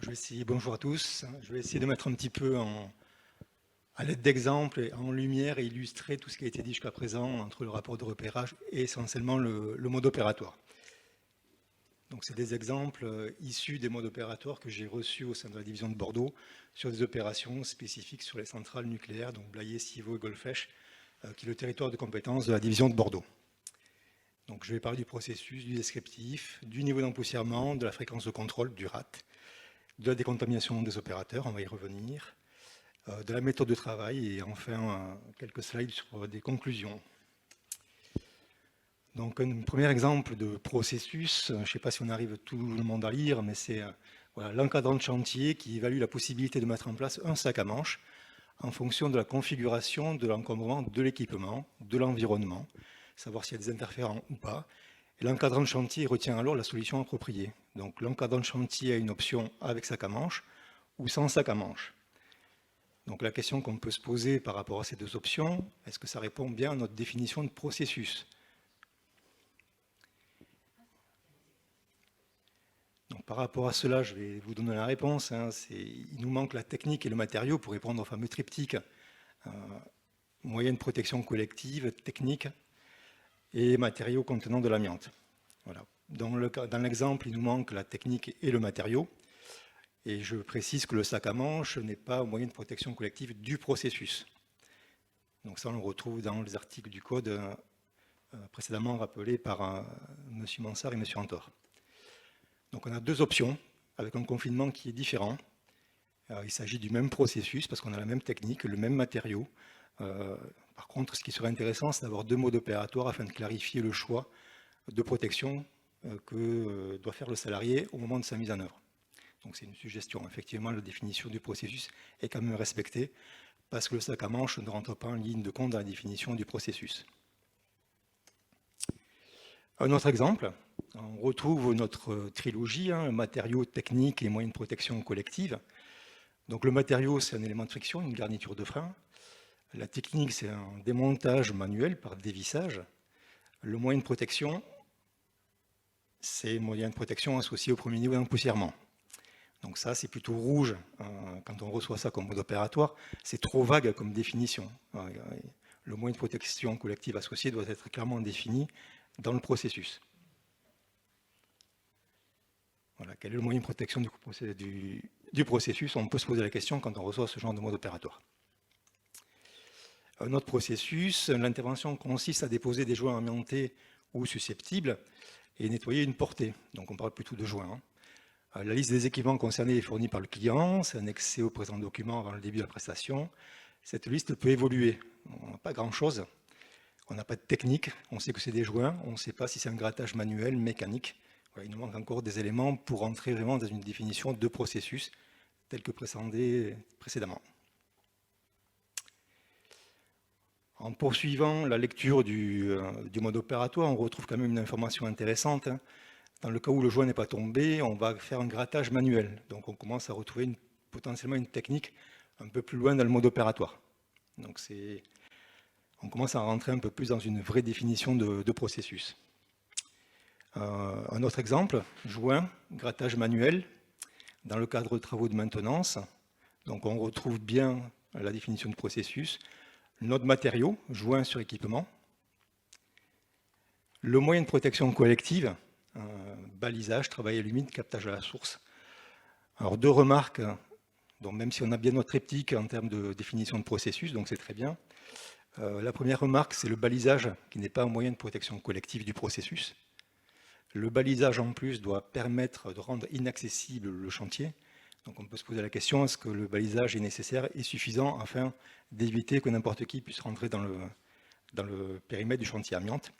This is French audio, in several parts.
je vais essayer, bonjour à tous, je vais essayer de mettre un petit peu à l'aide d'exemples et en lumière et illustrer tout ce qui a été dit jusqu'à présent entre le rapport de repérage et essentiellement le mode opératoire. Donc c'est des exemples issus des modes opératoires que j'ai reçus au sein de la division de Bordeaux sur des opérations spécifiques sur les centrales nucléaires, donc Blayais, Civaux et Golfech, qui est le territoire de compétence de la division de Bordeaux. Donc je vais parler du processus, du descriptif, du niveau d'empoussièrement, de la fréquence de contrôle, du RAT, de la décontamination des opérateurs, on va y revenir, de la méthode de travail et enfin quelques slides sur des conclusions. Donc un premier exemple de processus, je ne sais pas si on arrive tout le monde à lire, mais c'est voilà, l'encadrant de chantier qui évalue la possibilité de mettre en place un sac à manches en fonction de la configuration de l'encombrement de l'équipement, de l'environnement, savoir s'il y a des interférents ou pas. Et l'encadrant de chantier retient alors la solution appropriée. Donc l'encadrant de chantier a une option avec sac à manches ou sans sac à manches. Donc la question qu'on peut se poser par rapport à ces deux options, est-ce que ça répond bien à notre définition de processus ? Donc, par rapport à cela, je vais vous donner la réponse. Il nous manque la technique et le matériau pour répondre au fameux triptyque moyen de protection collective, technique et matériaux contenant de l'amiante. Voilà. Dans l'exemple, il nous manque la technique et le matériau. Et je précise que le sac à manches n'est pas un moyen de protection collective du processus. Donc ça, on le retrouve dans les articles du code précédemment rappelés par M. Mansart et M. Antor. Donc on a deux options avec un confinement qui est différent. Il s'agit du même processus parce qu'on a la même technique, le même matériau. Par contre, ce qui serait intéressant, c'est d'avoir deux modes opératoires afin de clarifier le choix de protection que doit faire le salarié au moment de sa mise en œuvre. Donc c'est une suggestion. Effectivement, la définition du processus est quand même respectée parce que le sac à manches ne rentre pas en ligne de compte dans la définition du processus. Un autre exemple, on retrouve notre trilogie, matériaux, techniques et moyens de protection collective. Donc le matériau, c'est un élément de friction, une garniture de frein. La technique, c'est un démontage manuel par dévissage. Le moyen de protection, c'est un moyen de protection associé au premier niveau d'empoussièrement. Donc ça, c'est plutôt rouge quand on reçoit ça comme mode opératoire. C'est trop vague comme définition. Le moyen de protection collective associé doit être clairement défini dans le processus. Voilà, quel est le moyen de protection du processus? On peut se poser la question quand on reçoit ce genre de mode opératoire. Un autre processus, l'intervention consiste à déposer des joints amiantés ou susceptibles et nettoyer une portée. Donc on parle plutôt de joints. La liste des équipements concernés est fournie par le client, c'est annexé au présent document avant le début de la prestation. Cette liste peut évoluer. On n'a pas grand-chose. On n'a pas de technique, on sait que c'est des joints, on ne sait pas si c'est un grattage manuel, mécanique. Voilà, il nous manque encore des éléments pour entrer vraiment dans une définition de processus tel que précédemment. En poursuivant la lecture du mode opératoire, on retrouve quand même une information intéressante. Dans le cas où le joint n'est pas tombé, on va faire un grattage manuel. Donc on commence à retrouver potentiellement une technique un peu plus loin dans le mode opératoire. Donc on commence à rentrer un peu plus dans une vraie définition de processus. Un autre exemple, joint, grattage manuel, dans le cadre de travaux de maintenance. Donc on retrouve bien la définition de processus. Notre matériau, joint sur équipement. Le moyen de protection collective, balisage, travail à l'humide, captage à la source. Alors deux remarques, donc même si on a bien notre triptyque en termes de définition de processus, donc c'est très bien. La première remarque, c'est le balisage, qui n'est pas un moyen de protection collective du processus. Le balisage, en plus, doit permettre de rendre inaccessible le chantier. Donc on peut se poser la question, est-ce que le balisage est nécessaire et suffisant afin d'éviter que n'importe qui puisse rentrer dans le périmètre du chantier amiante.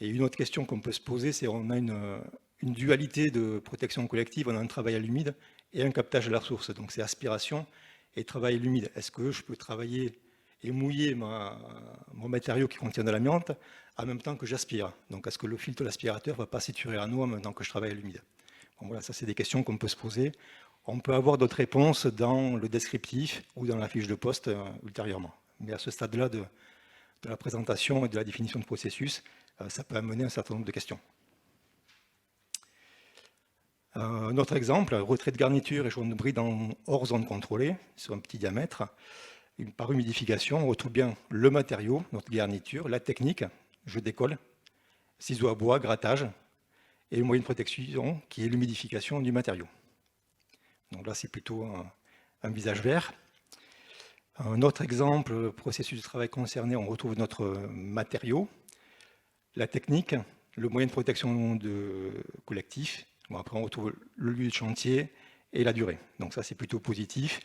Et une autre question qu'on peut se poser, c'est on a une dualité de protection collective, on a un travail à l'humide et un captage à la source. Donc c'est aspiration et travail à l'humide. Est-ce que je peux travailler et mouiller mon matériau qui contient de l'amiante en même temps que j'aspire? Donc est-ce que le filtre de l'aspirateur ne va pas saturer à nous en même temps que je travaille à l'humide? Bon, voilà, ça c'est des questions qu'on peut se poser. On peut avoir d'autres réponses dans le descriptif ou dans la fiche de poste ultérieurement. Mais à ce stade-là de la présentation et de la définition de processus, ça peut amener un certain nombre de questions. Un autre exemple, retrait de garniture et joint de bride hors zone contrôlée, sur un petit diamètre. Par humidification, on retrouve bien le matériau, notre garniture, la technique, je décolle, ciseaux à bois, grattage, et le moyen de protection qui est l'humidification du matériau. Donc là, c'est plutôt un visage vert. Un autre exemple, processus de travail concerné, on retrouve notre matériau, la technique, le moyen de protection collectif. Bon, après, on retrouve le lieu de chantier et la durée. Donc ça, c'est plutôt positif.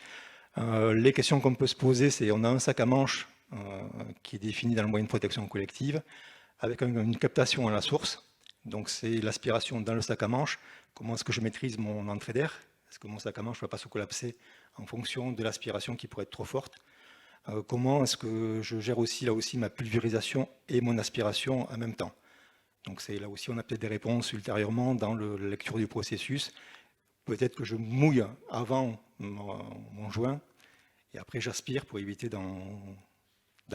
Les questions qu'on peut se poser, c'est on a un sac à manche qui est défini dans le moyen de protection collective avec une captation à la source. Donc c'est l'aspiration dans le sac à manche. Comment est-ce que je maîtrise mon entrée d'air? Est-ce que mon sac à manche ne va pas se collapser en fonction de l'aspiration qui pourrait être trop forte? Comment est-ce que je gère aussi là aussi ma pulvérisation et mon aspiration en même temps? Donc c'est là aussi on a peut-être des réponses ultérieurement dans la lecture du processus. Peut-être que je mouille avant mon joint et après j'aspire pour éviter d'en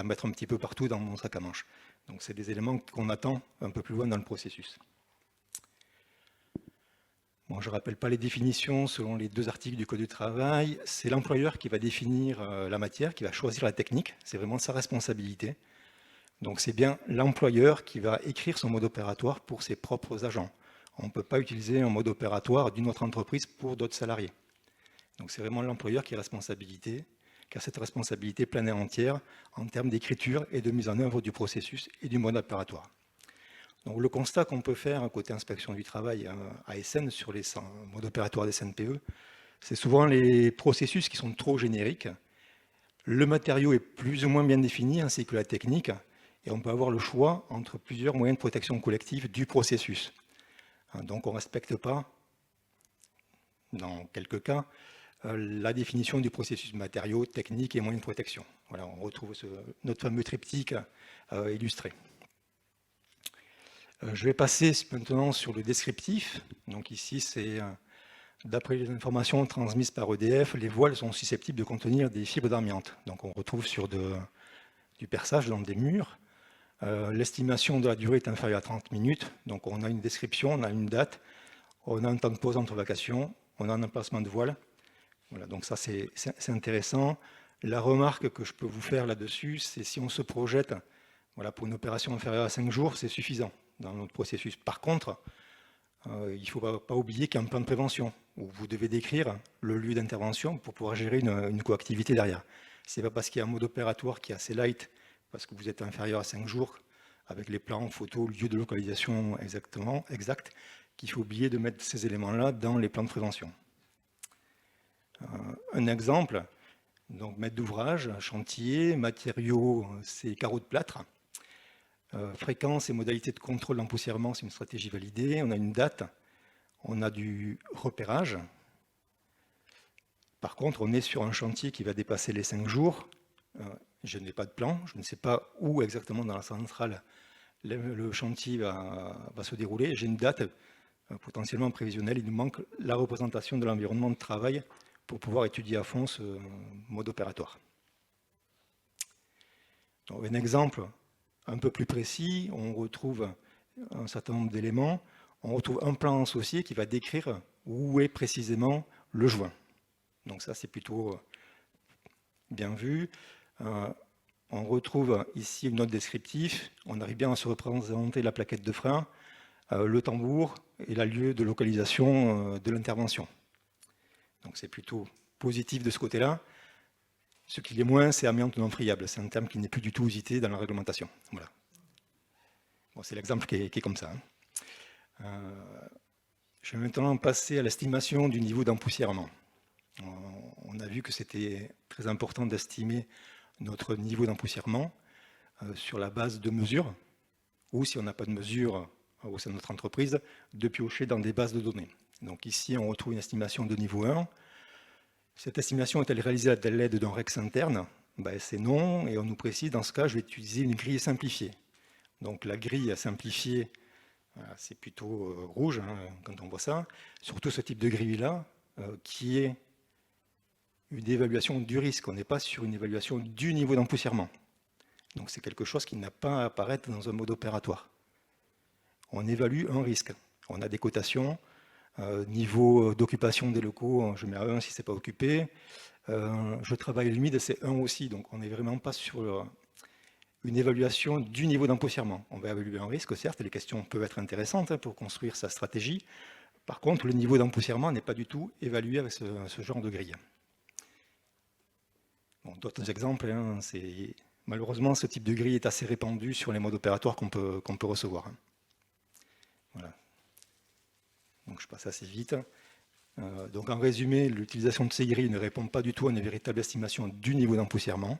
mettre un petit peu partout dans mon sac à manche. Donc c'est des éléments qu'on attend un peu plus loin dans le processus. Bon, je ne rappelle pas les définitions selon les 2 articles du Code du travail. C'est l'employeur qui va définir la matière, qui va choisir la technique. C'est vraiment sa responsabilité. Donc c'est bien l'employeur qui va écrire son mode opératoire pour ses propres agents. On ne peut pas utiliser un mode opératoire d'une autre entreprise pour d'autres salariés. Donc c'est vraiment l'employeur qui a cette responsabilité pleine et entière en termes d'écriture et de mise en œuvre du processus et du mode opératoire. Donc le constat qu'on peut faire côté inspection du travail à SN sur les modes opératoires des SNPE, c'est souvent les processus qui sont trop génériques. Le matériau est plus ou moins bien défini ainsi que la technique et on peut avoir le choix entre plusieurs moyens de protection collective du processus. Donc on ne respecte pas, dans quelques cas, la définition du processus matériaux, technique et moyens de protection. Voilà, on retrouve notre fameux triptyque illustré. Je vais passer maintenant sur le descriptif. Donc ici, c'est d'après les informations transmises par EDF, les voiles sont susceptibles de contenir des fibres d'amiante. Donc on retrouve sur du perçage dans des murs. L'estimation de la durée est inférieure à 30 minutes. Donc on a une description, on a une date, on a un temps de pause entre vacations, on a un emplacement de voile. Voilà, donc ça c'est intéressant. La remarque que je peux vous faire là-dessus, c'est si on se projette pour une opération inférieure à 5 jours, c'est suffisant dans notre processus. Par contre, il ne faut pas oublier qu'il y a un plan de prévention où vous devez décrire le lieu d'intervention pour pouvoir gérer une coactivité derrière. Ce n'est pas parce qu'il y a un mode opératoire qui est assez light, parce que vous êtes inférieur à 5 jours, avec les plans, photos, lieu de localisation exact, qu'il faut oublier de mettre ces éléments-là dans les plans de prévention. Un exemple, donc maître d'ouvrage, chantier, matériaux, c'est carreaux de plâtre. Fréquence et modalité de contrôle d'empoussièrement, c'est une stratégie validée. On a une date, on a du repérage. Par contre, on est sur un chantier qui va dépasser les 5 jours. Je n'ai pas de plan, je ne sais pas où exactement dans la centrale le chantier va se dérouler. J'ai une date potentiellement prévisionnelle. Il nous manque la représentation de l'environnement de travail pour pouvoir étudier à fond ce mode opératoire. Donc, un exemple un peu plus précis, on retrouve un certain nombre d'éléments. On retrouve un plan associé qui va décrire où est précisément le joint. Donc ça, c'est plutôt bien vu. On retrouve ici une note descriptive. On arrive bien à se représenter la plaquette de frein, le tambour et le lieu de localisation de l'intervention. Donc c'est plutôt positif de ce côté-là. Ce qui est moins, c'est amiante non friable. C'est un terme qui n'est plus du tout usité dans la réglementation. Voilà. Bon, c'est l'exemple qui est comme ça. Je vais maintenant passer à l'estimation du niveau d'empoussièrement. On a vu que c'était très important d'estimer notre niveau d'empoussièrement sur la base de mesures, ou si on n'a pas de mesures au sein de notre entreprise, de piocher dans des bases de données. Donc ici, on retrouve une estimation de niveau 1. Cette estimation est-elle réalisée à l'aide d'un REX interne? C'est non, et on nous précise, dans ce cas, je vais utiliser une grille simplifiée. Donc la grille simplifiée, c'est plutôt rouge quand on voit ça, surtout ce type de grille-là, qui est une évaluation du risque. On n'est pas sur une évaluation du niveau d'empoussièrement. Donc c'est quelque chose qui n'a pas à apparaître dans un mode opératoire. On évalue un risque. On a des cotations Niveau d'occupation des locaux, je mets à 1 si ce n'est pas occupé. Je travaille l'humide, c'est 1 aussi, donc on n'est vraiment pas sur une évaluation du niveau d'empoussièrement. On va évaluer un risque, certes, les questions peuvent être intéressantes pour construire sa stratégie. Par contre, le niveau d'empoussièrement n'est pas du tout évalué avec ce genre de grille. Bon, d'autres exemples, hein, malheureusement, ce type de grille est assez répandu sur les modes opératoires qu'on peut recevoir. Voilà. Donc je passe assez vite. Donc en résumé, l'utilisation de ces grilles ne répond pas du tout à une véritable estimation du niveau d'empoussièrement.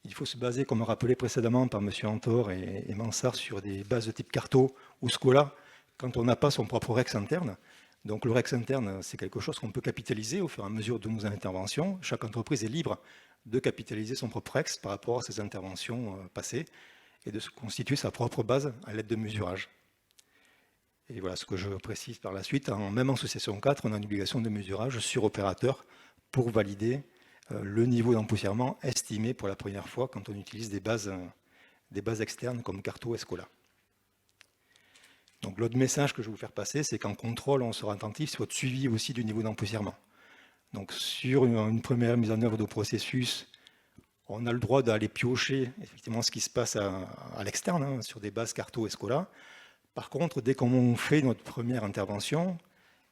Il faut se baser, comme rappelé précédemment par M. Antor et Mansart, sur des bases de type Carto ou Scola, quand on n'a pas son propre REX interne. Donc le REX interne, c'est quelque chose qu'on peut capitaliser au fur et à mesure de nos interventions. Chaque entreprise est libre de capitaliser son propre REX par rapport à ses interventions passées et de se constituer sa propre base à l'aide de mesurage. Et voilà ce que je précise par la suite. Même en association 4, on a une obligation de mesurage sur opérateur pour valider le niveau d'empoussièrement estimé pour la première fois quand on utilise des bases externes comme Carto et Scola. Donc l'autre message que je vais vous faire passer, c'est qu'en contrôle, on sera attentif sur votre suivi aussi du niveau d'empoussièrement. Donc sur une première mise en œuvre de processus, on a le droit d'aller piocher effectivement ce qui se passe à l'externe, hein, sur des bases Carto et Scola. Par contre, dès qu'on fait notre première intervention,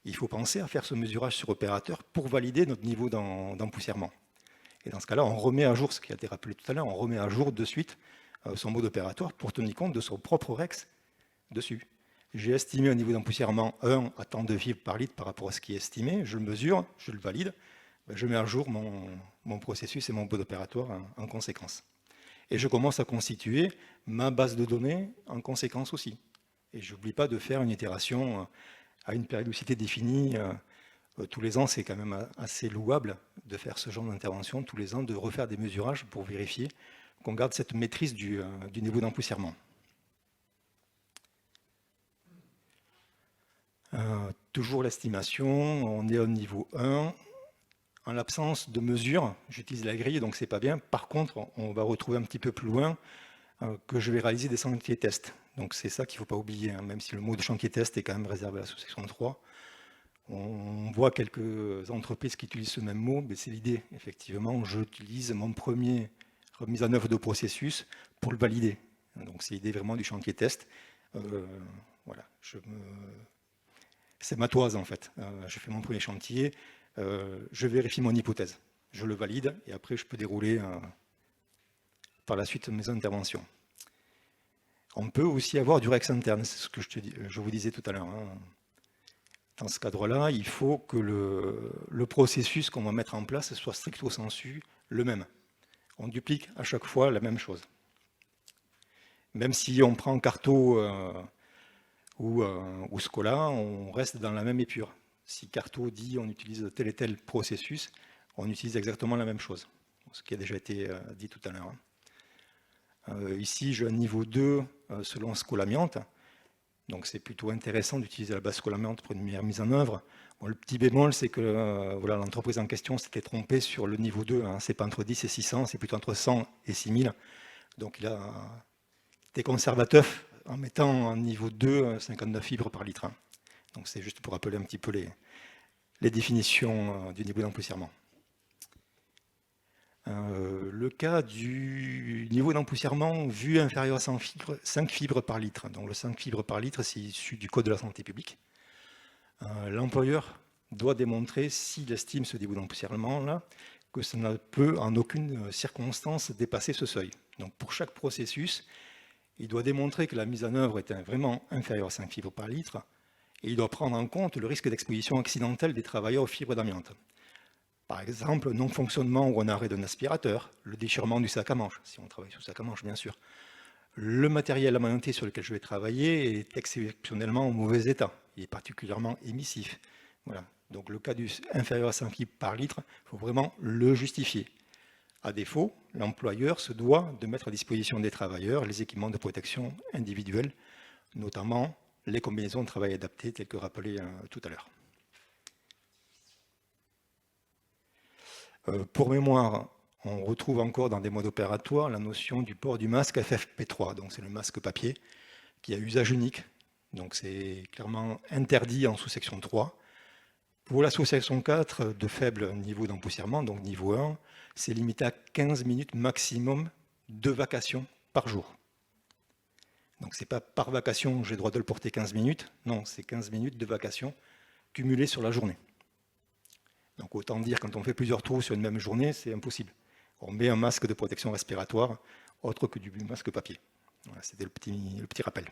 il faut penser à faire ce mesurage sur opérateur pour valider notre niveau d'empoussièrement. Et dans ce cas-là, on remet à jour, ce qui a été rappelé tout à l'heure, on remet à jour de suite son mode opératoire pour tenir compte de son propre REX dessus. J'ai estimé un niveau d'empoussièrement 1 à tant de fibres par litre par rapport à ce qui est estimé, je le mesure, je le valide, je mets à jour mon processus et mon mode opératoire en conséquence. Et je commence à constituer ma base de données en conséquence aussi. Et je n'oublie pas de faire une itération à une périodicité définie. Tous les ans, c'est quand même assez louable de faire ce genre d'intervention, tous les ans, de refaire des mesurages pour vérifier qu'on garde cette maîtrise du niveau d'empoussièrement. Toujours l'estimation, on est au niveau 1. En l'absence de mesure, j'utilise la grille, donc c'est pas bien. Par contre, on va retrouver un petit peu plus loin que je vais réaliser des chantiers tests. Donc c'est ça qu'il ne faut pas oublier, hein, même si le mot de chantier test est quand même réservé à l'association 3. On voit quelques entreprises qui utilisent ce même mot, mais c'est l'idée. Effectivement, j'utilise mon premier remise en œuvre de processus pour le valider. Donc c'est l'idée vraiment du chantier test. Voilà, c'est ma toise en fait. Je fais mon premier chantier, je vérifie mon hypothèse, je le valide et après je peux dérouler par la suite mes interventions. On peut aussi avoir du REX interne, c'est ce que je vous disais tout à l'heure. Hein. Dans ce cadre-là, il faut que le processus qu'on va mettre en place soit stricto sensu le même. On duplique à chaque fois la même chose. Même si on prend Carto ou Scola, on reste dans la même épure. Si Carto dit on utilise tel et tel processus, on utilise exactement la même chose. Ce qui a déjà été dit tout à l'heure. Ici, j'ai un niveau 2 selon Scolamiante. Donc c'est plutôt intéressant d'utiliser la base Scolamiante pour une meilleure mise en œuvre. Bon, le petit bémol, c'est que voilà, l'entreprise en question s'était trompée sur le niveau 2. Hein. Ce n'est pas entre 10 et 600, c'est plutôt entre 100 et 6000. Donc il a été conservateur en mettant en niveau 2 59 fibres par litre. Hein. Donc c'est juste pour rappeler un petit peu les définitions du niveau d'empoussièrement. Le cas du niveau d'empoussièrement vu inférieur à 5 fibres par litre. Donc le 5 fibres par litre, c'est issu du Code de la santé publique. L'employeur doit démontrer, s'il estime ce niveau d'empoussièrement-là, que ça ne peut en aucune circonstance dépasser ce seuil. Donc pour chaque processus, il doit démontrer que la mise en œuvre est vraiment inférieure à 5 fibres par litre et il doit prendre en compte le risque d'exposition accidentelle des travailleurs aux fibres d'amiante. Par exemple, non-fonctionnement ou un arrêt d'un aspirateur, le déchirement du sac à manche, si on travaille sur le sac à manche bien sûr. Le matériel amianté sur lequel je vais travailler est exceptionnellement en mauvais état, il est particulièrement émissif. Voilà. Donc le cas du inférieur à 5 fibres par litre, il faut vraiment le justifier. À défaut, l'employeur se doit de mettre à disposition des travailleurs les équipements de protection individuelle, notamment les combinaisons de travail adaptées, telles que rappelé tout à l'heure. Pour mémoire, on retrouve encore dans des modes opératoires la notion du port du masque FFP3, donc c'est le masque papier, qui a usage unique, Donc c'est clairement interdit en sous-section 3. Pour la sous-section 4, de faible niveau d'empoussièrement, donc niveau 1, c'est limité à 15 minutes maximum de vacation par jour. Donc c'est pas par vacation, j'ai le droit de le porter 15 minutes. Non, c'est 15 minutes de vacation cumulées sur la journée. Donc autant dire, quand on fait plusieurs trous sur une même journée, c'est impossible. On met un masque de protection respiratoire, autre que du masque papier. Voilà, c'était le petit rappel.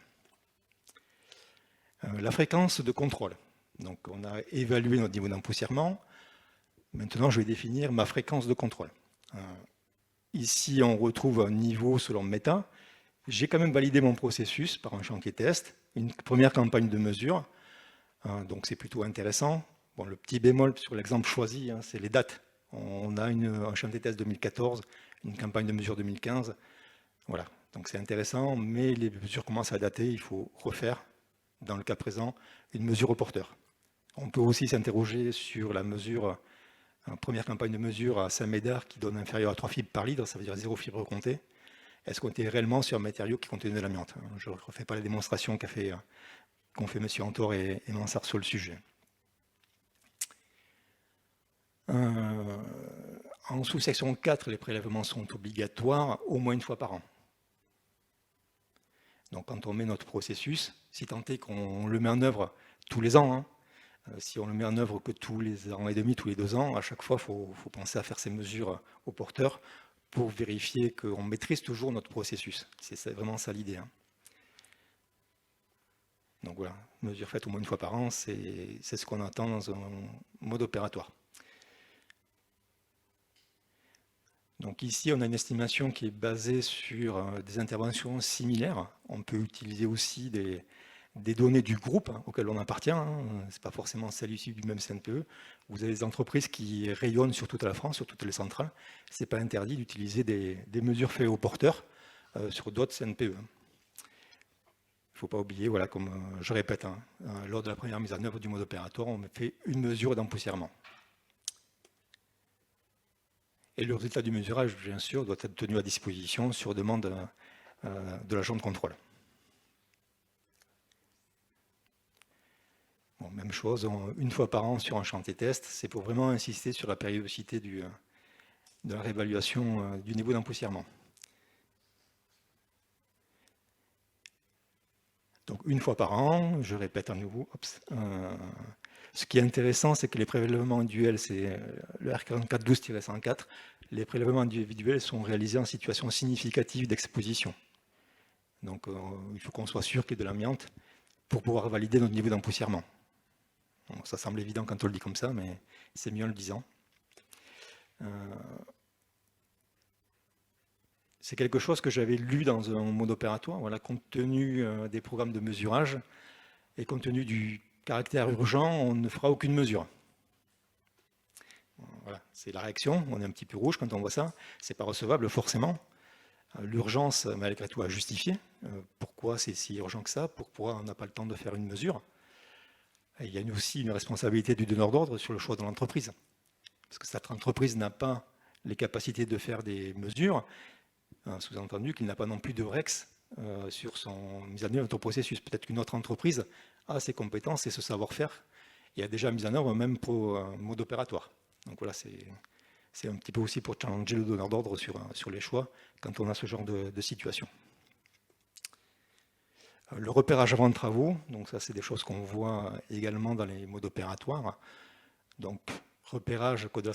La fréquence de contrôle. Donc on a évalué notre niveau d'empoussièrement. Maintenant, je vais définir ma fréquence de contrôle. Ici, on retrouve un niveau selon Meta. J'ai quand même validé mon processus par un chantier test, une première campagne de mesure. Donc c'est plutôt intéressant. Bon, le petit bémol sur l'exemple choisi, c'est les dates. On a un chantier test 2014, une campagne de mesure 2015. Voilà, donc c'est intéressant, mais les mesures commencent à dater. Il faut refaire, dans le cas présent, une mesure au porteur. On peut aussi s'interroger sur la mesure, première campagne de mesure à Saint-Médard qui donne inférieur à 3 fibres par litre, ça veut dire 0 fibre comptée. Est-ce qu'on était réellement sur un matériau qui contenait de l'amiante? Je ne refais pas la démonstration qu'ont fait M. Antor et Mansart sur le sujet. En sous-section 4, les prélèvements sont obligatoires au moins une fois par an. Donc quand on met notre processus, si tant est qu'on le met en œuvre tous les ans, si on le met en œuvre que tous les ans et demi, tous les 2 ans, à chaque fois, il faut penser à faire ces mesures au porteur pour vérifier qu'on maîtrise toujours notre processus. C'est vraiment ça l'idée. Donc voilà, mesure faite au moins une fois par an, c'est ce qu'on attend dans un mode opératoire. Donc ici, on a une estimation qui est basée sur des interventions similaires. On peut utiliser aussi des données du groupe auquel on appartient. Ce n'est pas forcément celle issue du même CNPE. Vous avez des entreprises qui rayonnent sur toute la France, sur toutes les centrales. Ce n'est pas interdit d'utiliser des mesures faites au porteur sur d'autres CNPE. Il ne faut pas oublier, voilà, comme je répète, lors de la première mise en œuvre du mode opératoire, on fait une mesure d'empoussièrement. Et le résultat du mesurage, bien sûr, doit être tenu à disposition sur demande de l'agent de contrôle. Bon, même chose, une fois par an sur un chantier test, c'est pour vraiment insister sur la périodicité de la réévaluation du niveau d'empoussièrement. Donc une fois par an, je répète à nouveau, ce qui est intéressant, c'est que les prélèvements individuels, c'est le R4412-104, les prélèvements individuels sont réalisés en situation significative d'exposition. Donc il faut qu'on soit sûr qu'il y ait de l'amiante pour pouvoir valider notre niveau d'empoussièrement. Ça semble évident quand on le dit comme ça, mais c'est mieux en le disant. C'est quelque chose que j'avais lu dans un mode opératoire, voilà, compte tenu des programmes de mesurage et compte tenu du caractère urgent, on ne fera aucune mesure. Voilà, c'est la réaction, on est un petit peu rouge quand on voit ça, c'est pas recevable forcément. L'urgence, malgré tout, à justifier. Pourquoi c'est si urgent que ça? Pourquoi on n'a pas le temps de faire une mesure? Et il y a aussi une responsabilité du donneur d'ordre sur le choix de l'entreprise. Parce que cette entreprise n'a pas les capacités de faire des mesures, sous-entendu qu'il n'a pas non plus de REX sur son mise en œuvre de processus. Peut-être qu'une autre entreprise a ses compétences et ce savoir-faire et a déjà mis en œuvre même pour un mode opératoire. Donc voilà, c'est un petit peu aussi pour challenger le donneur d'ordre sur les choix quand on a ce genre de situation. Le repérage avant travaux, donc ça c'est des choses qu'on voit également dans les modes opératoires. Donc repérage, code de la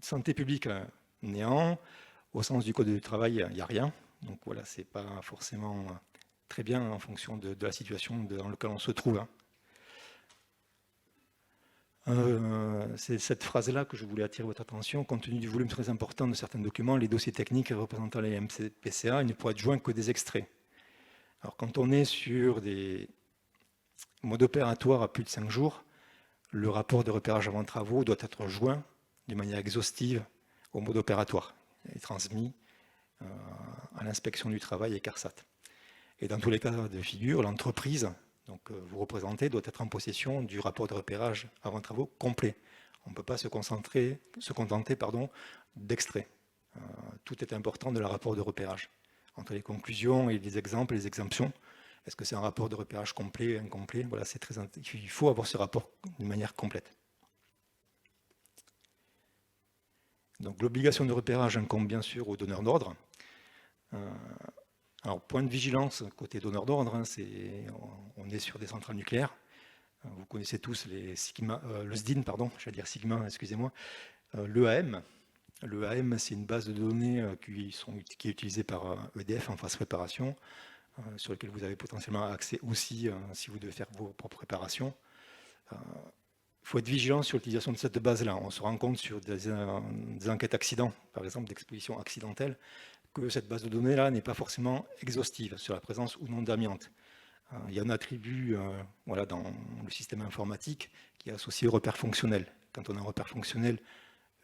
santé publique, néant. Au sens du code du travail, il n'y a rien. Donc voilà, c'est pas forcément très bien en fonction de la situation dans laquelle on se trouve. C'est cette phrase-là que je voulais attirer votre attention. Compte tenu du volume très important de certains documents, les dossiers techniques représentant les MCPCA, ils ne pourraient être joints que des extraits. Alors quand on est sur des modes opératoires à plus de 5 jours, le rapport de repérage avant travaux doit être joint de manière exhaustive au mode opératoire et transmis à l'inspection du travail et CARSAT. Et dans tous les cas de figure, l'entreprise, donc vous représentez, doit être en possession du rapport de repérage avant travaux complet. On ne peut pas se contenter d'extraits. Tout est important de la rapport de repérage. Entre les conclusions et les exemples et les exemptions, Est-ce que c'est un rapport de repérage complet, incomplet? Voilà, il faut avoir ce rapport d'une manière complète. Donc l'obligation de repérage incombe bien sûr aux donneurs d'ordre. Alors point de vigilance côté donneur d'ordre, hein, on est sur des centrales nucléaires. Vous connaissez tous le SDIN, pardon, j'allais dire Sigma, excusez-moi. L'EAM, c'est une base de données qui est utilisée par EDF en phase préparation, sur laquelle vous avez potentiellement accès aussi si vous devez faire vos propres préparations. Il faut être vigilant sur l'utilisation de cette base-là. On se rend compte sur des enquêtes accidents, par exemple d'exposition accidentelle, que cette base de données-là n'est pas forcément exhaustive sur la présence ou non d'amiante. Il y a un attribut dans le système informatique qui est associé au repère fonctionnel. Quand on a un repère fonctionnel,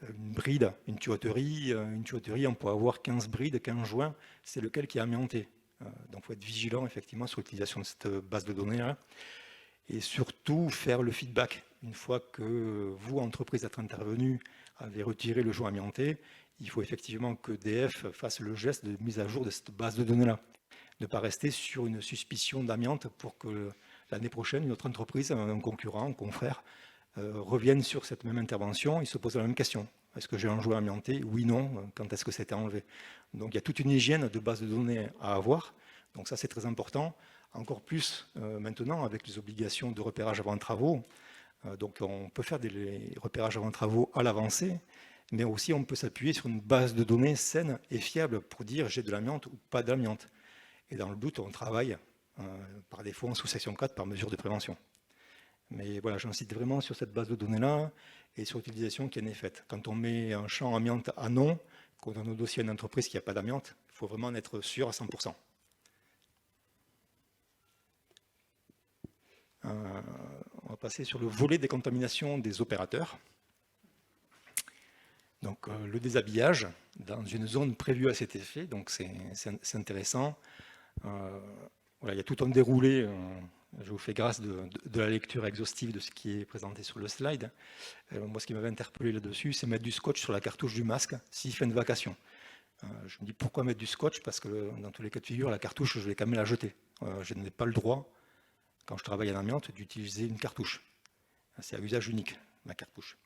une bride, une tuyauterie, on peut avoir 15 brides, 15 joints, c'est lequel qui est amianté. Donc il faut être vigilant effectivement sur l'utilisation de cette base de données-là. Et surtout faire le feedback. Une fois que vous, entreprise, êtes intervenu, avez retiré le joint amianté, il faut effectivement que EDF fasse le geste de mise à jour de cette base de données-là. Ne pas rester sur une suspicion d'amiante pour que l'année prochaine, une autre entreprise, un concurrent, un confrère, revienne sur cette même intervention et se pose la même question. Est-ce que j'ai un joint amianté? Oui, non. Quand est-ce que c'était enlevé? Donc il y a toute une hygiène de base de données à avoir. Donc ça, c'est très important. Encore plus maintenant avec les obligations de repérage avant travaux. Donc on peut faire des repérages avant travaux à l'avancée, mais aussi on peut s'appuyer sur une base de données saine et fiable pour dire j'ai de l'amiante ou pas d'amiante. Et dans le doute, on travaille par défaut en sous-section 4 par mesure de prévention. Mais voilà, j'insiste vraiment sur cette base de données-là et sur l'utilisation qui en est faite. Quand on met un champ amiante à non, qu'on a dans nos dossiers une entreprise qui n'a pas d'amiante, il faut vraiment en être sûr à 100%. On va passer sur le volet décontamination des opérateurs. Donc le déshabillage dans une zone prévue à cet effet, donc c'est intéressant. Voilà, il y a tout un déroulé, je vous fais grâce de la lecture exhaustive de ce qui est présenté sur le slide. Moi, ce qui m'avait interpellé là-dessus, c'est mettre du scotch sur la cartouche du masque s'il fait une vacation. Je me dis pourquoi mettre du scotch? Parce que dans tous les cas de figure, la cartouche, je vais quand même la jeter. Je n'ai pas le droit, quand je travaille en amiante, d'utiliser une cartouche. C'est à usage unique, ma cartouche.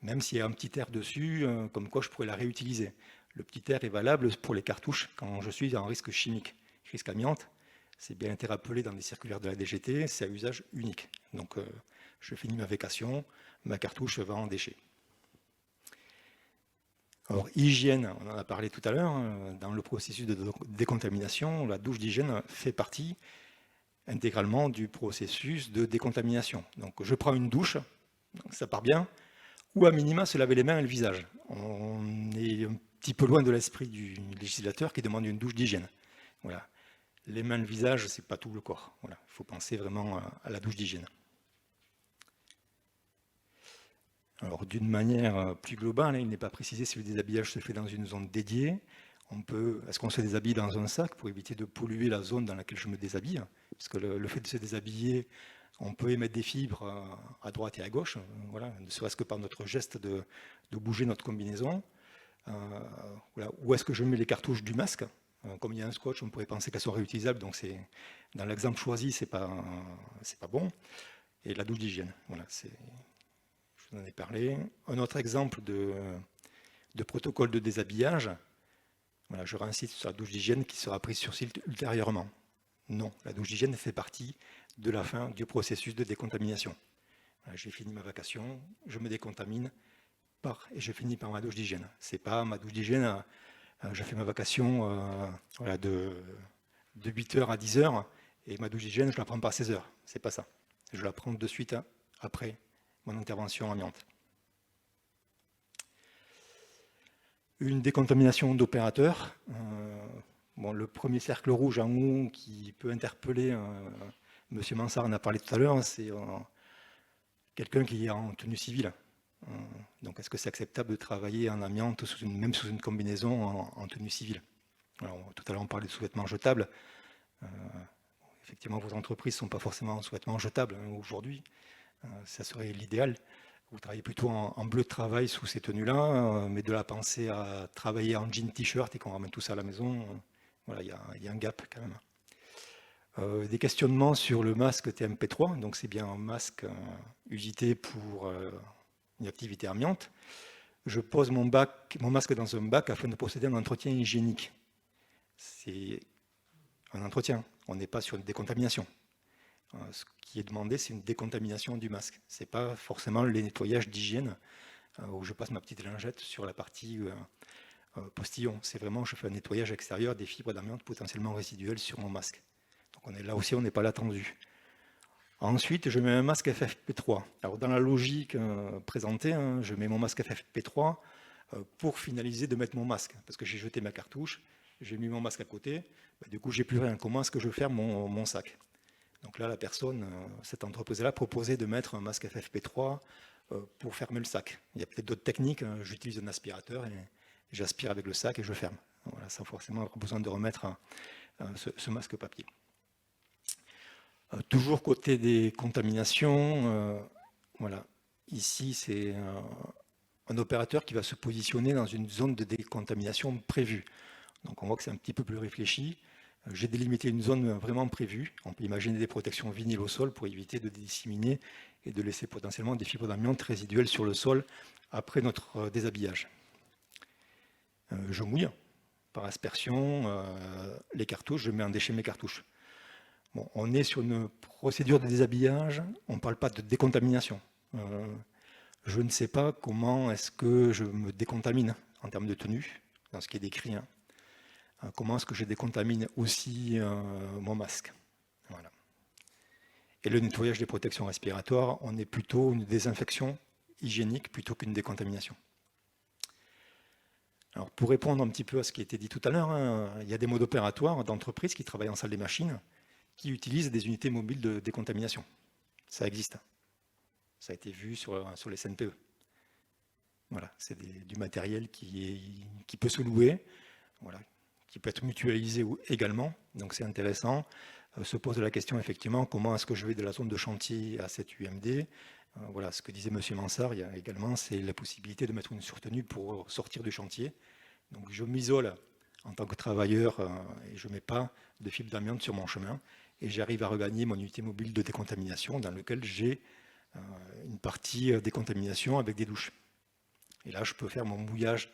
Même s'il y a un petit air dessus, comme quoi je pourrais la réutiliser. Le petit air est valable pour les cartouches quand je suis en risque chimique. Risque amiante, c'est bien été rappelé dans les circulaires de la DGT, c'est à usage unique. Donc je finis ma vacation, ma cartouche va en déchet. Alors hygiène, on en a parlé tout à l'heure, dans le processus de décontamination, la douche d'hygiène fait partie intégralement du processus de décontamination. Donc je prends une douche, donc ça part bien, ou à minima se laver les mains et le visage. On est un petit peu loin de l'esprit du législateur qui demande une douche d'hygiène. Voilà. Les mains, le visage, c'est pas tout le corps. Voilà. Il faut penser vraiment à la douche d'hygiène. Alors d'une manière plus globale, il n'est pas précisé si le déshabillage se fait dans une zone dédiée. Est-ce qu'on se déshabille dans un sac pour éviter de polluer la zone dans laquelle je me déshabille? Parce que le fait de se déshabiller, on peut émettre des fibres à droite et à gauche, voilà, ne serait-ce que par notre geste de bouger notre combinaison. Voilà. Où est-ce que je mets les cartouches du masque? Comme il y a un scotch, on pourrait penser qu'elles sont réutilisables, donc dans l'exemple choisi, c'est pas bon. Et la douche d'hygiène, voilà, je vous en ai parlé. Un autre exemple de protocole de déshabillage, voilà, je réinsiste sur la douche d'hygiène qui sera prise sur site ultérieurement. Non, la douche d'hygiène fait partie de la fin du processus de décontamination. Voilà, j'ai fini ma vacation, je me décontamine, et je finis par ma douche d'hygiène. C'est pas ma douche d'hygiène, je fais ma vacation voilà, de 8h à 10h, et ma douche d'hygiène, je ne la prends pas à 16h. C'est pas ça. Je la prends de suite après mon intervention amiante. Une décontamination d'opérateurs. Bon, le premier cercle rouge en haut qui peut interpeller, M. Mansart en a parlé tout à l'heure, c'est quelqu'un qui est en tenue civile. Donc est-ce que c'est acceptable de travailler en amiante, même sous une combinaison en tenue civile? Alors, tout à l'heure on parlait de sous-vêtements jetables. Effectivement, vos entreprises ne sont pas forcément en sous-vêtements jetables aujourd'hui. Ça serait l'idéal. Vous travaillez plutôt en bleu de travail sous ces tenues-là, mais de la penser à travailler en jean t-shirt et qu'on ramène tout ça à la maison, voilà, il y a un gap quand même. Des questionnements sur le masque TMP3, donc c'est bien un masque usité pour une activité amiante. Je pose mon masque dans un bac afin de procéder à un entretien hygiénique. C'est un entretien, on n'est pas sur une décontamination. Ce qui est demandé, c'est une décontamination du masque. Ce n'est pas forcément les nettoyages d'hygiène où je passe ma petite lingette sur la partie postillon. C'est vraiment, je fais un nettoyage extérieur des fibres d'amiante potentiellement résiduelles sur mon masque. Donc là aussi, on n'est pas là tendu. Ensuite, je mets un masque FFP3. Alors dans la logique présentée, je mets mon masque FFP3 pour finaliser de mettre mon masque, parce que j'ai jeté ma cartouche, j'ai mis mon masque à côté, du coup j'ai plus rien. Comment est-ce que je ferme mon sac? Donc là, la personne, cette entreprise-là, proposait de mettre un masque FFP3 pour fermer le sac. Il y a peut-être d'autres techniques, j'utilise un aspirateur et j'aspire avec le sac et je ferme. Voilà, sans forcément avoir besoin de remettre ce masque papier. Toujours côté des contaminations, voilà. Ici, c'est un opérateur qui va se positionner dans une zone de décontamination prévue. Donc on voit que c'est un petit peu plus réfléchi. J'ai délimité une zone vraiment prévue. On peut imaginer des protections vinyles au sol pour éviter de disséminer et de laisser potentiellement des fibres d'amiante résiduelles sur le sol après notre déshabillage. Je mouille par aspersion les cartouches, je mets en déchet mes cartouches. Bon, on est sur une procédure de déshabillage, on ne parle pas de décontamination. Je ne sais pas comment est-ce que je me décontamine en termes de tenue, dans ce qui est décrit. Comment est-ce que je décontamine aussi mon masque. Voilà. Et le nettoyage des protections respiratoires, on est plutôt une désinfection hygiénique plutôt qu'une décontamination. Alors, pour répondre un petit peu à ce qui a été dit tout à l'heure, il y a des modes opératoires d'entreprises qui travaillent en salle des machines qui utilisent des unités mobiles de décontamination. Ça existe. Ça a été vu sur les CNPE. Voilà, c'est du matériel qui peut se louer, voilà, qui peut être mutualisé également. Donc c'est intéressant. Se pose la question effectivement, comment est-ce que je vais de la zone de chantier à cette UMD? Voilà, ce que disait M. Mansart, il y a également, c'est la possibilité de mettre une surtenue pour sortir du chantier. Donc je m'isole en tant que travailleur et je ne mets pas de fibre d'amiante sur mon chemin. Et j'arrive à regagner mon unité mobile de décontamination dans lequel j'ai une partie décontamination avec des douches. Et là, je peux faire mon mouillage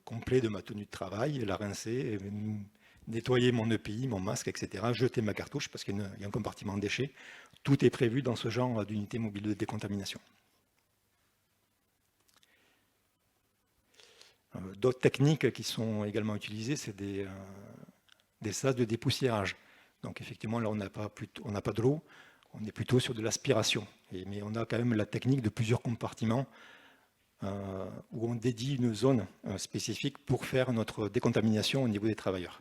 complet de ma tenue de travail, la rincer, nettoyer mon EPI, mon masque, etc., jeter ma cartouche parce qu'il y a un compartiment déchets. Tout est prévu dans ce genre d'unité mobile de décontamination. D'autres techniques qui sont également utilisées, c'est des sas de dépoussiérage. Donc effectivement, là, on n'a pas de l'eau, on est plutôt sur de l'aspiration. Mais on a quand même la technique de plusieurs compartiments où on dédie une zone spécifique pour faire notre décontamination au niveau des travailleurs.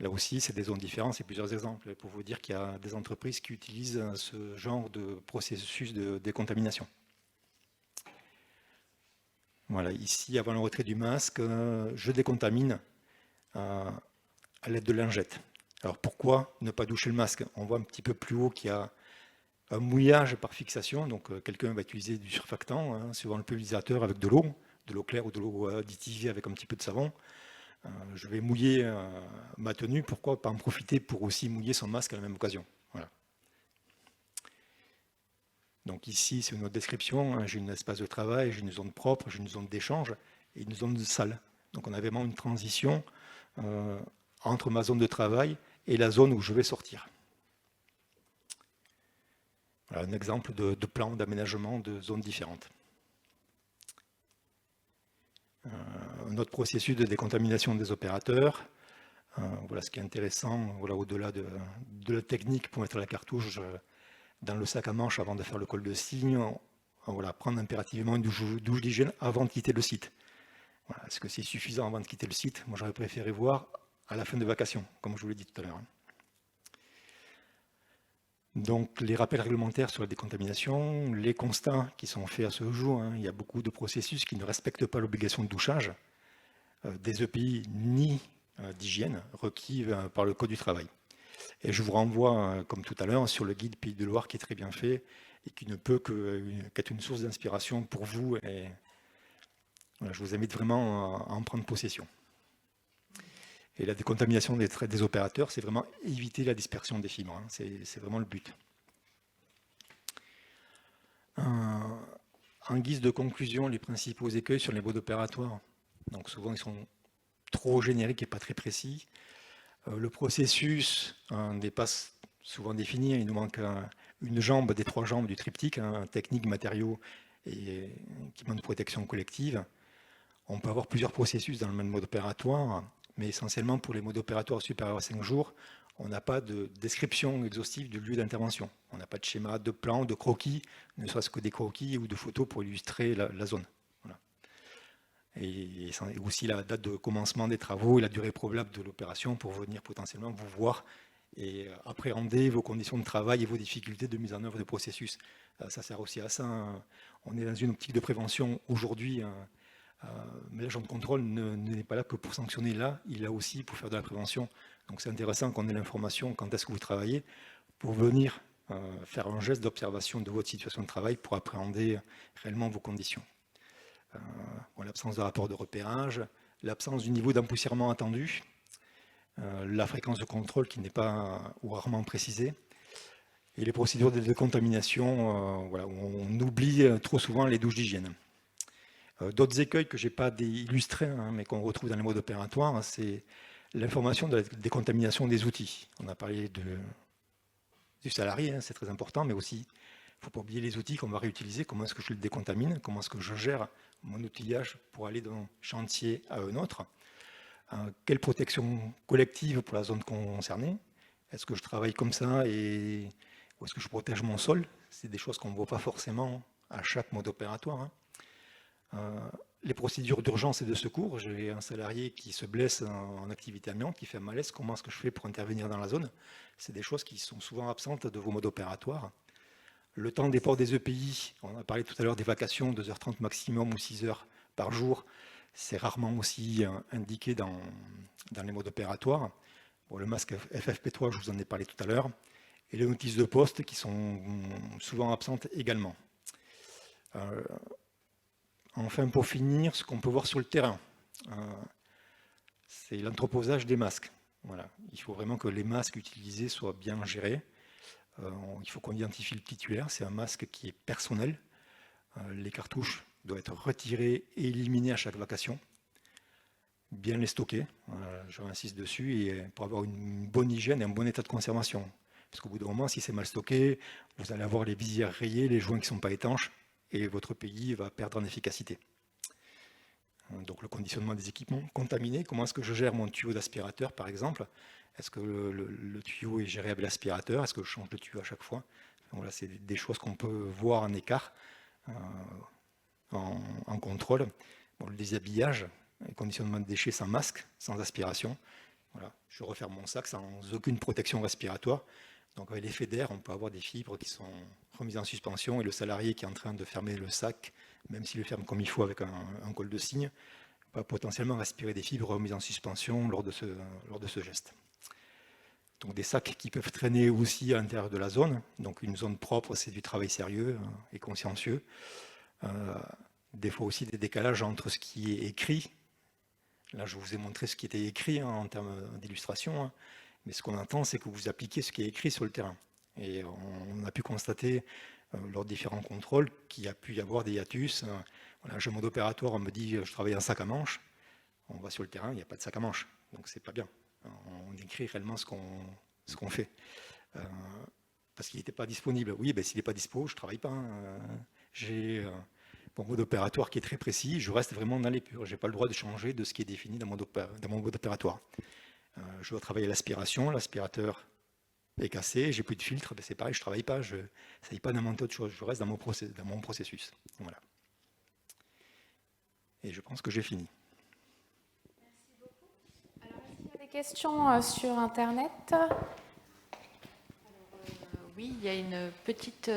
Là aussi, c'est des zones différentes, c'est plusieurs exemples pour vous dire qu'il y a des entreprises qui utilisent ce genre de processus de décontamination. Voilà, ici, avant le retrait du masque, je décontamine à l'aide de lingettes. Alors pourquoi ne pas doucher le masque? On voit un petit peu plus haut qu'il y a un mouillage par fixation, donc quelqu'un va utiliser du surfactant, suivant le pulvérisateur avec de l'eau claire ou de l'eau additivée avec un petit peu de savon. Je vais mouiller ma tenue, pourquoi pas en profiter pour aussi mouiller son masque à la même occasion. Voilà. Donc ici, c'est une autre description, j'ai un espace de travail, j'ai une zone propre, j'ai une zone d'échange et une zone de salle. Donc on a vraiment une transition entre ma zone de travail et la zone où je vais sortir. Voilà un exemple de plan d'aménagement de zones différentes. Un autre processus de décontamination des opérateurs. Voilà ce qui est intéressant, voilà, au-delà de la technique pour mettre la cartouche dans le sac à manche avant de faire le col de cygne, voilà, prendre impérativement une douche d'hygiène avant de quitter le site. Voilà, est-ce que c'est suffisant avant de quitter le site? Moi, j'aurais préféré voir à la fin de vacations, comme je vous l'ai dit tout à l'heure. Donc, les rappels réglementaires sur la décontamination, les constats qui sont faits à ce jour, il y a beaucoup de processus qui ne respectent pas l'obligation de douchage des EPI ni d'hygiène requis par le Code du travail. Et je vous renvoie, comme tout à l'heure, sur le guide Pays de Loire qui est très bien fait et qui ne peut qu'être une source d'inspiration pour vous. Et voilà, je vous invite vraiment à en prendre possession. Et la décontamination des opérateurs, c'est vraiment éviter la dispersion des fibres, hein. C'est vraiment le but. En guise de conclusion, les principaux écueils sur les modes opératoires. Donc souvent, ils sont trop génériques et pas très précis. Le processus n'est pas souvent défini. Il nous manque une jambe des 3 jambes du triptyque, technique, matériaux et équipement de protection collective. On peut avoir plusieurs processus dans le même mode opératoire, mais essentiellement pour les modes opératoires supérieurs à 5 jours, on n'a pas de description exhaustive du lieu d'intervention. On n'a pas de schéma, de plan, de croquis, ne serait-ce que des croquis ou de photos pour illustrer la zone. Voilà. Et aussi la date de commencement des travaux et la durée probable de l'opération pour venir potentiellement vous voir et appréhender vos conditions de travail et vos difficultés de mise en œuvre de processus. Ça sert aussi à ça. On est dans une optique de prévention aujourd'hui. Mais l'agent de contrôle n'est pas là que pour sanctionner, là, il est là aussi pour faire de la prévention. Donc c'est intéressant qu'on ait l'information quand est-ce que vous travaillez pour venir faire un geste d'observation de votre situation de travail pour appréhender réellement vos conditions. L'absence de rapport de repérage, l'absence du niveau d'empoussièrement attendu, la fréquence de contrôle qui n'est pas ou rarement précisée, et les procédures de décontamination, où on oublie trop souvent les douches d'hygiène. D'autres écueils que je n'ai pas illustrés, mais qu'on retrouve dans les modes opératoires, c'est l'information de la décontamination des outils. On a parlé du salarié, c'est très important, mais aussi, il ne faut pas oublier les outils qu'on va réutiliser, comment est-ce que je le décontamine, comment est-ce que je gère mon outillage pour aller d'un chantier à un autre. Quelle protection collective pour la zone concernée? Est-ce que je travaille comme ça ou est-ce que je protège mon sol? C'est des choses qu'on ne voit pas forcément à chaque mode opératoire. Les procédures d'urgence et de secours. J'ai un salarié qui se blesse en activité amiante, qui fait un malaise. Comment est-ce que je fais pour intervenir dans la zone? C'est des choses qui sont souvent absentes de vos modes opératoires. Le temps déport des EPI, on a parlé tout à l'heure des vacations, 2h30 maximum ou 6 heures par jour. C'est rarement aussi indiqué dans les modes opératoires. Le masque FFP3, je vous en ai parlé tout à l'heure. Et les notices de poste qui sont souvent absentes également. Enfin, pour finir, ce qu'on peut voir sur le terrain, c'est l'entreposage des masques. Voilà. Il faut vraiment que les masques utilisés soient bien gérés. Il faut qu'on identifie le titulaire. C'est un masque qui est personnel. Les cartouches doivent être retirées et éliminées à chaque vacation. Bien les stocker, je insiste dessus, et pour avoir une bonne hygiène et un bon état de conservation. Parce qu'au bout d'un moment, si c'est mal stocké, vous allez avoir les visières rayées, les joints qui ne sont pas étanches, et votre pays va perdre en efficacité. Donc le conditionnement des équipements contaminés, comment est-ce que je gère mon tuyau d'aspirateur par exemple? Est-ce que le tuyau est géré avec l'aspirateur? Est-ce que je change de tuyau à chaque fois? Voilà, c'est des choses qu'on peut voir en écart, en contrôle. Le déshabillage, le conditionnement de déchets sans masque, sans aspiration. Voilà, je referme mon sac sans aucune protection respiratoire. Donc avec l'effet d'air, on peut avoir des fibres qui sont remises en suspension et le salarié qui est en train de fermer le sac, même s'il le ferme comme il faut avec un col de cygne, va potentiellement respirer des fibres remises en suspension lors de ce geste. Donc des sacs qui peuvent traîner aussi à l'intérieur de la zone. Donc une zone propre, c'est du travail sérieux et consciencieux. Des fois aussi des décalages entre ce qui est écrit. Là, je vous ai montré ce qui était écrit en termes d'illustration. Mais ce qu'on entend, c'est que vous appliquez ce qui est écrit sur le terrain. Et on a pu constater, lors de différents contrôles, qu'il y a pu y avoir des hiatus. Voilà, j'ai un mode opératoire, on me dit je travaille en sac à manches. On va sur le terrain, il n'y a pas de sac à manches. Donc c'est pas bien. On écrit réellement ce qu'on fait. Parce qu'il n'était pas disponible. Oui, ben, s'il n'est pas dispo, je ne travaille pas. J'ai mon mode opératoire qui est très précis. Je reste vraiment dans les purs. Je n'ai pas le droit de changer de ce qui est défini dans mon mode opératoire. Je dois travailler l'aspiration, l'aspirateur est cassé, j'ai plus de filtre, ben c'est pareil, je ne travaille pas, je n'essaye pas d'inventer autre chose, je reste dans mon processus. Voilà. Et je pense que j'ai fini. Merci beaucoup. Alors, est-ce qu'il y a des questions sur Internet? Oui, il y a une petite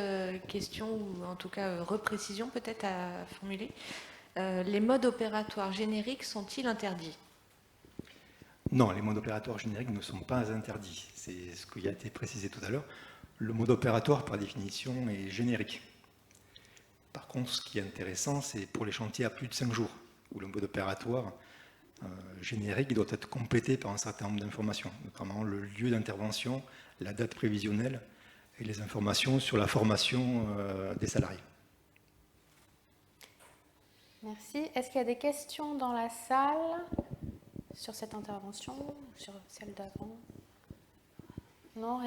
question, ou en tout cas reprécision peut-être à formuler. Les modes opératoires génériques sont-ils interdits? Non, les modes opératoires génériques ne sont pas interdits. C'est ce qui a été précisé tout à l'heure. Le mode opératoire, par définition, est générique. Par contre, ce qui est intéressant, c'est pour les chantiers à plus de 5 jours, où le mode opératoire générique doit être complété par un certain nombre d'informations, notamment le lieu d'intervention, la date prévisionnelle et les informations sur la formation des salariés. Merci. Est-ce qu'il y a des questions dans la salle sur cette intervention, sur celle d'avant? Non, rien.